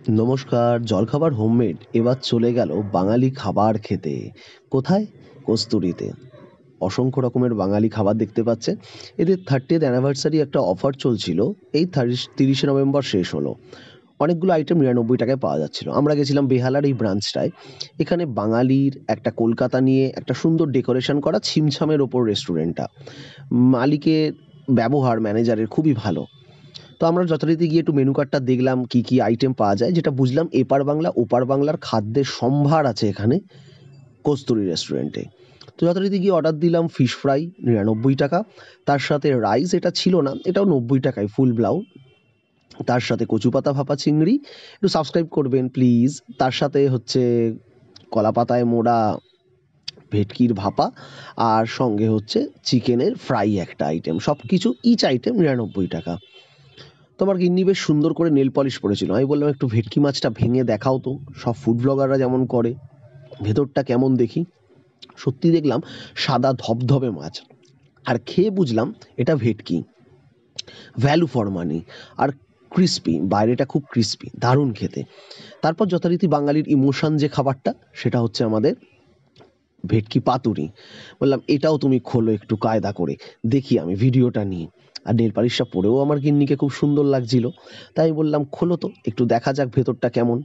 নমস্কার। জলখাবার হোমমেড এবার চলে গেল বাঙালি খাবার খেতে। কোথায়? কস্তুরীতে। অসংখ্য রকমের বাঙালি খাবার দেখতে পাচ্ছেন। এদের 30th অ্যানিভার্সারি একটা অফার চলছিল। এই 30শে নভেম্বর শেষ হলো। অনেকগুলো আইটেম ৯৯ টাকায় পাওয়া যাচ্ছিল। আমরা গেছিলাম বেহালার এই ব্রাঞ্চটায়। এখানে বাঙালির একটা কলকাতা নিয়ে একটা সুন্দর ডেকোরেশন করা ছিমছামের ওপর রেস্টুরেন্টটা। মালিকের ব্যবহার ম্যানেজারের খুবই ভালো। তো আমরা যথারীতি গিয়ে একটু মেনু কার্ডটা দেখলাম কি, কি আইটেম পাওয়া যায়। যেটা বুঝলাম এপার বাংলা ওপার বাংলার খাদ্যের সম্ভার আছে এখানে কস্তুরী রেস্টুরেন্টে। তো যথারীতি গিয়ে অর্ডার দিলাম ফিশ ফ্রাই ৯৯ টাকা। তার সাথে রাইস এটা ছিল না, এটাও ৯০ টাকায় ফুল ব্লাউ। তার সাথে কচুপাতা ভাপা চিংড়ি। একটু সাবস্ক্রাইব করবেন প্লিজ। তার সাথে হচ্ছে কলাপাতায় মোড়া ভেটকির ভাপা, আর সঙ্গে হচ্ছে চিকেনের ফ্রাই একটা আইটেম। সব কিছু ইচ আইটেম ৯৯ টাকা। তো আমার গিন্নি বেশ সুন্দর করে নেল পলিশ করেছিল। আমি বললাম, একটু ভেটকি মাছটা ভেঙে দেখাও তো, সব ফুড ব্লগাররা যেমন করে, ভেতরটা কেমন দেখি। সত্যি দেখলাম সাদা ধবধবে মাছ, আর খেয়ে বুঝলাম এটা ভেটকি। Value for money. আর ক্রিস্পি, বাইরেটা খুব ক্রিস্পি, দারুণ খেতে। তারপর যথারীতি বাঙালির ইমোশন যে খাবারটা, সেটা হচ্ছে আমাদের ভেটকি পাতুরি। বললাম এটাও তুমি খোলো একটু কায়দা করে, দেখি আমি ভিডিওটা নিয়ে। আর নেল পালিশটা পরেও আমার গিন্নিকে খুব সুন্দর লাগছিল। তাই আমি বললাম খোলো তো একটু দেখা যাক ভেতরটা কেমন।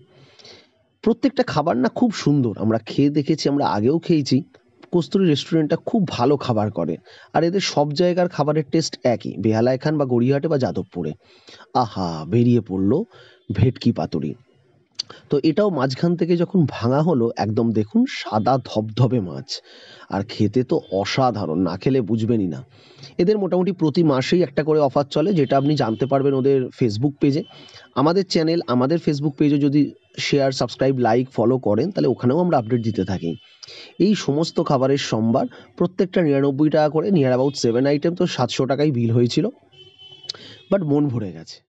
প্রত্যেকটা খাবার না খুব সুন্দর, আমরা খেয়ে দেখেছি, আমরা আগেও খেয়েছি। কস্তুরী রেস্টুরেন্টটা খুব ভালো খাবার করে। আর এদের সব জায়গার খাবারের টেস্ট একই, বেহালায় খান বা গড়িয়াহাটে বা যাদবপুরে। আহা, বেরিয়ে পড়লো ভেটকি পাতুরি। তো এটাও মাঝখান থেকে যখন ভাঙা হলো, একদম দেখুন সাদা ধবধবে মাছ। আর খেতে তো অসাধারণ, না খেলে বুঝবেনই না। এদের মোটামুটি প্রতি মাসেই একটা করে অফার চলে, যেটা আপনি জানতে পারবেন ওদের ফেসবুক পেজে। আমাদের চ্যানেল, আমাদের ফেসবুক পেজে যদি শেয়ার, সাবস্ক্রাইব, লাইক, ফলো করেন, তাহলে ওখানেও আমরা আপডেট দিতে থাকি। এই সমস্ত খাবারের সম্ভার, প্রত্যেকটা ৯৯ টাকা করে, নিয়ার অ্যাবাউট 7 আইটেম, তো ৭০০ টাকায় বিল হয়েছিল। বাট মন ভরে গেছে।